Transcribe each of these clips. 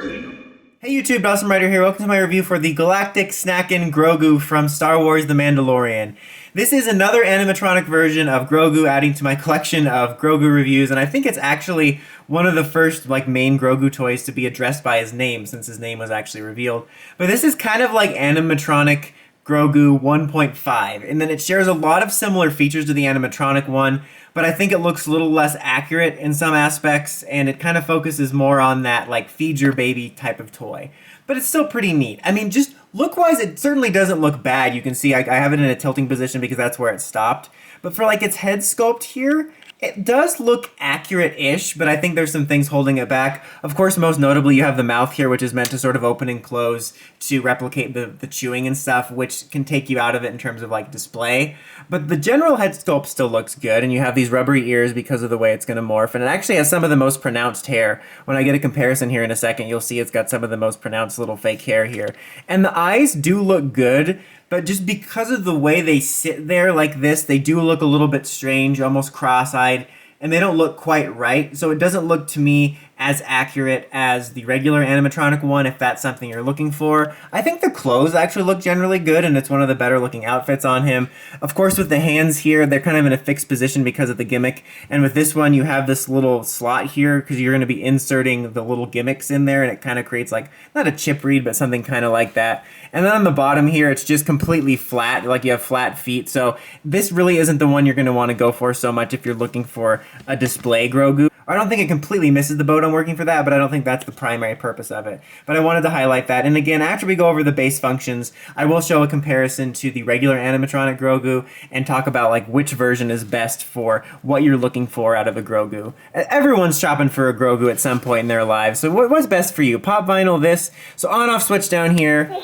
Hey YouTube, Dawson Ryder here. Welcome to my review for the Galactic Snackin Grogu from Star Wars the Mandalorian. This is another animatronic version of Grogu adding to my collection of Grogu reviews, and I think it's actually one of the first main Grogu toys to be addressed by his name, since his name was actually revealed. But this is kind of like Animatronic Grogu 1.5, and then it shares a lot of similar features to the animatronic one, but I think it looks a little less accurate in some aspects, and it kind of focuses more on that feed your baby type of toy. But it's still pretty neat. I mean, just look-wise, it certainly doesn't look bad. You can see I have it in a tilting position because that's where it stopped. But for its head sculpt here, it does look accurate-ish, but I think there's some things holding it back. Of course, most notably, you have the mouth here, which is meant to sort of open and close to replicate the chewing and stuff, which can take you out of it in terms of display. But the general head sculpt still looks good, and you have these rubbery ears because of the way it's going to morph, and it actually has some of the most pronounced hair. When I get a comparison here in a second, you'll see it's got some of the most pronounced little fake hair here. And the eyes do look good, but just because of the way they sit there like this, they do look a little bit strange, almost cross-eyed, and they don't look quite right. So it doesn't look to me as accurate as the regular animatronic one, if that's something you're looking for. I think the clothes actually look generally good, and it's one of the better looking outfits on him. Of course, with the hands here, they're kind of in a fixed position because of the gimmick. And with this one, you have this little slot here because you're going to be inserting the little gimmicks in there, and it kind of creates not a chip read, but something kind of like that. And then on the bottom here, it's just completely flat, you have flat feet. So this really isn't the one you're going to want to go for so much if you're looking for a display Grogu. I don't think it completely misses the boat on working for that, but I don't think that's the primary purpose of it. But I wanted to highlight that. And again, after we go over the base functions, I will show a comparison to the regular animatronic Grogu and talk about which version is best for what you're looking for out of a Grogu. Everyone's shopping for a Grogu at some point in their lives. So what's best for you? Pop vinyl, this. So on-off switch down here.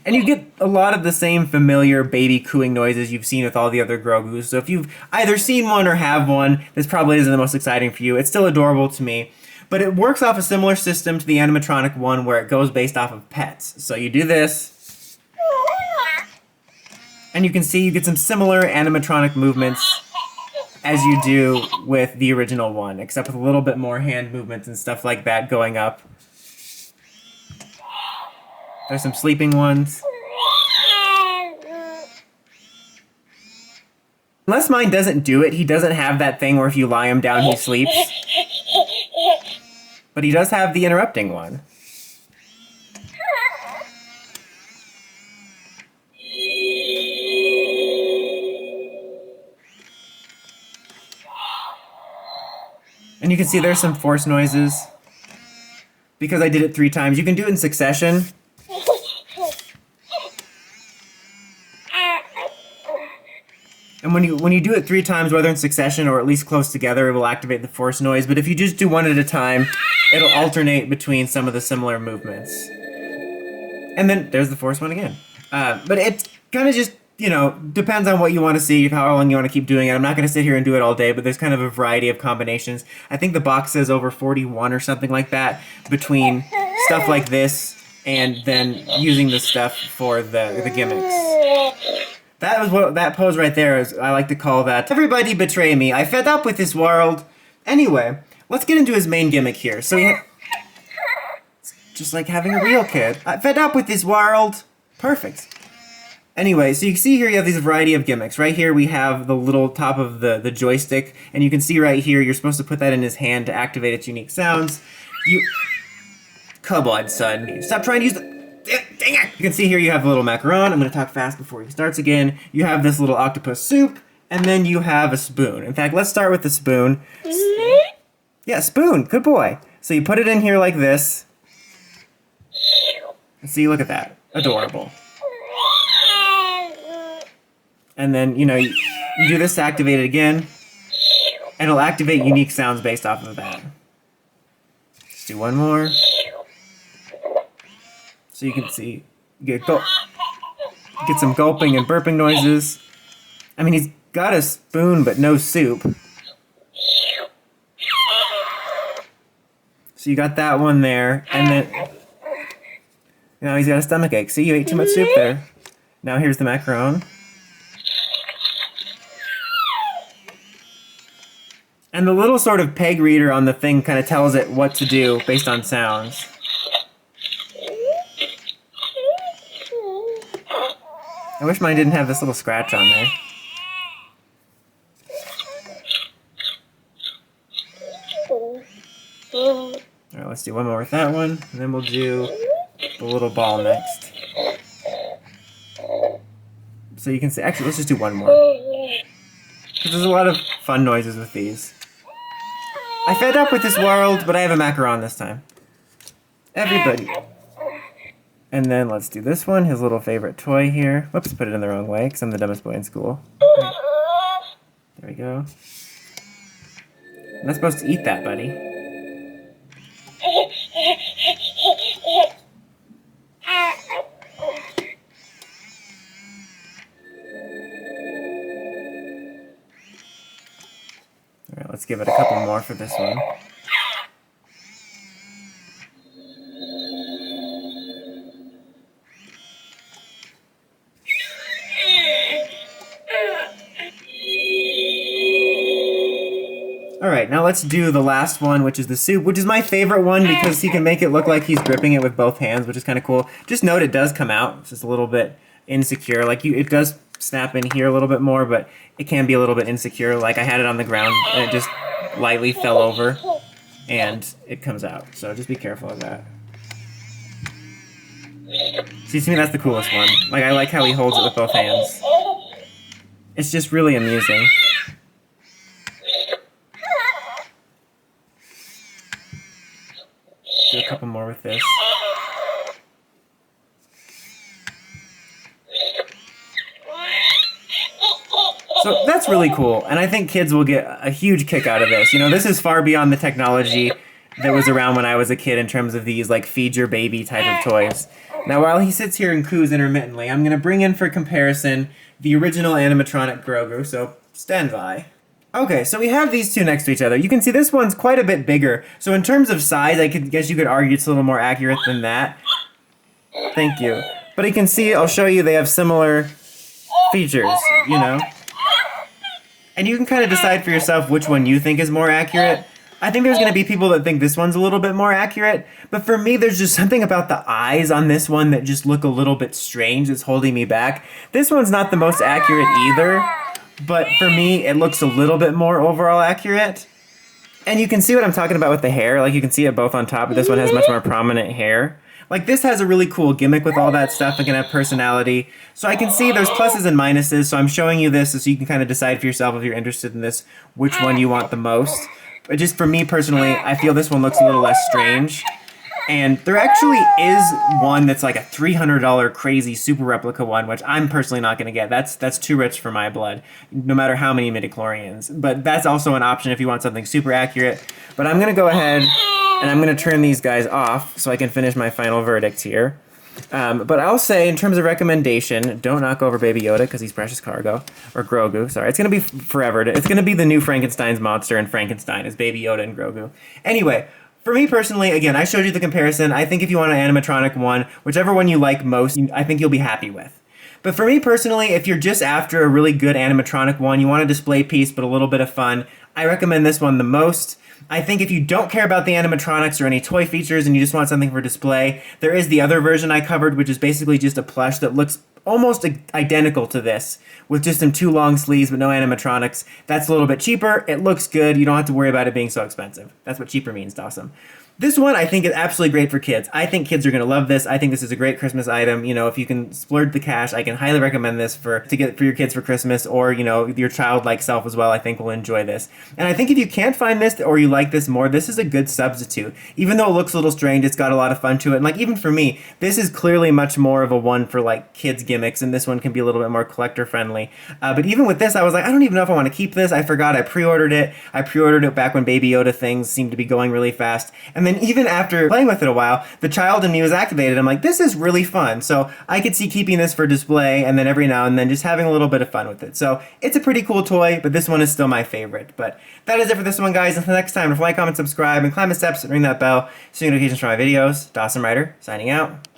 And you get a lot of the same familiar baby cooing noises you've seen with all the other Grogus. So if you've either seen one or have one, this probably isn't the most exciting for you. It's still adorable to me. But it works off a similar system to the animatronic one where it goes based off of pets. So you do this. And you can see you get some similar animatronic movements as you do with the original one, except with a little bit more hand movements and stuff like that going up. There's some sleeping ones. Unless mine doesn't do it, he doesn't have that thing where if you lie him down, he sleeps. But he does have the interrupting one. And you can see there's some force noises. Because I did it 3 times. You can do it in succession. And when you do it 3 times, whether in succession or at least close together, it will activate the force noise. But if you just do one at a time, it'll alternate between some of the similar movements. And then there's the force one again. But it kind of just, depends on what you want to see, how long you want to keep doing it. I'm not going to sit here and do it all day, but there's kind of a variety of combinations. I think the box says over 41 or something like that between stuff like this and then using the stuff for the gimmicks. That was what that pose right there is. I like to call that everybody betray me. I fed up with this world. Anyway, let's get into his main gimmick here. So it's just like having a real kid. I fed up with this world. Perfect. Anyway, so you can see here you have these variety of gimmicks. Right here we have the little top of the joystick, and you can see right here you're supposed to put that in his hand to activate its unique sounds. Come on, son. Stop trying to use the... Dang it! You can see here you have a little macaron. I'm going to talk fast before he starts again. You have this little octopus soup, and then you have a spoon. In fact, let's start with the spoon. Yeah, spoon. Good boy. So you put it in here like this. See, look at that. Adorable. And then, you do this to activate it again, and it'll activate unique sounds based off of that. Let's do one more. So you can see, get some gulping and burping noises. I mean, he's got a spoon, but no soup. So you got that one there, and then now he's got a stomach ache. See, you ate too much soup there. Now here's the macaron. And the little sort of peg reader on the thing kind of tells it what to do based on sounds. I wish mine didn't have this little scratch on there. Alright, let's do one more with that one, and then we'll do the little ball next. So you can see, actually, let's just do one more. Because there's a lot of fun noises with these. I fed up with this world, but I have a macaron this time. Everybody. And then let's do this one, his little favorite toy here. Whoops, put it in the wrong way, because I'm the dumbest boy in school. There we go. I'm not supposed to eat that, buddy. Alright, let's give it a couple more for this one. Alright, now let's do the last one, which is the soup, which is my favorite one because he can make it look like he's gripping it with both hands, which is kind of cool. Just note it does come out. It's just a little bit insecure. Like, it does snap in here a little bit more, but it can be a little bit insecure. Like, I had it on the ground, and it just lightly fell over, and it comes out. So just be careful of that. See, to me, that's the coolest one. Like, I like how he holds it with both hands. It's just really amusing. Do a couple more with this. So that's really cool, and I think kids will get a huge kick out of this. You know, this is far beyond the technology that was around when I was a kid in terms of these, like, feed your baby type of toys. Now, while he sits here and coos intermittently, I'm going to bring in for comparison the original animatronic Grogu, so stand by. Okay, so we have these two next to each other. You can see this one's quite a bit bigger. So in terms of size, I guess you could argue it's a little more accurate than that. Thank you. But you can see, I'll show you, they have similar features, you know? And you can kind of decide for yourself which one you think is more accurate. I think there's going to be people that think this one's a little bit more accurate, but for me, there's just something about the eyes on this one that just look a little bit strange that's holding me back. This one's not the most accurate either. But for me, it looks a little bit more overall accurate. And you can see what I'm talking about with the hair. Like, you can see it both on top, but this one has much more prominent hair. Like, this has a really cool gimmick with all that stuff. It can have personality. So I can see there's pluses and minuses. So I'm showing you this so you can kind of decide for yourself if you're interested in this, which one you want the most. But just for me personally, I feel this one looks a little less strange. And there actually is one that's like a $300 crazy super replica one, which I'm personally not going to get. That's too rich for my blood, no matter how many midichlorians. But that's also an option if you want something super accurate. But I'm going to go ahead and I'm going to turn these guys off so I can finish my final verdict here. But I'll say, in terms of recommendation, don't knock over Baby Yoda because he's precious cargo. Or Grogu, sorry. It's going to be forever. It's going to be the new Frankenstein's monster, and Frankenstein is Baby Yoda and Grogu. Anyway, for me personally, again, I showed you the comparison. I think if you want an animatronic one, whichever one you like most, I think you'll be happy with. But for me personally, if you're just after a really good animatronic one, you want a display piece but a little bit of fun, I recommend this one the most. I think if you don't care about the animatronics or any toy features and you just want something for display, there is the other version I covered, which is basically just a plush that looks almost identical to this, with just some 2 long sleeves but no animatronics. That's a little bit cheaper. It looks good. You don't have to worry about it being so expensive. That's what cheaper means, Dawson. This one I think is absolutely great for kids. I think kids are going to love this. I think this is a great Christmas item. You know, if you can splurge the cash, I can highly recommend this to get for your kids for Christmas, or, you know, your childlike self as well. I think will enjoy this. And I think if you can't find this or you like this more, this is a good substitute. Even though it looks a little strange, it's got a lot of fun to it. And like, even for me, this is clearly much more of a one for like kids gimmicks, and this one can be a little bit more collector friendly. But even with this, I was like, I don't even know if I want to keep this. I forgot I pre-ordered it. I pre-ordered it back when Baby Yoda things seemed to be going really fast. And then even after playing with it a while, the child in me was activated. I'm like, this is really fun. So I could see keeping this for display and then every now and then just having a little bit of fun with it. So it's a pretty cool toy, but this one is still my favorite. But that is it for this one, guys. Until next time, like, comment, subscribe, and climb the steps and ring that bell so you get notifications for my videos. Dawson Ryder, signing out.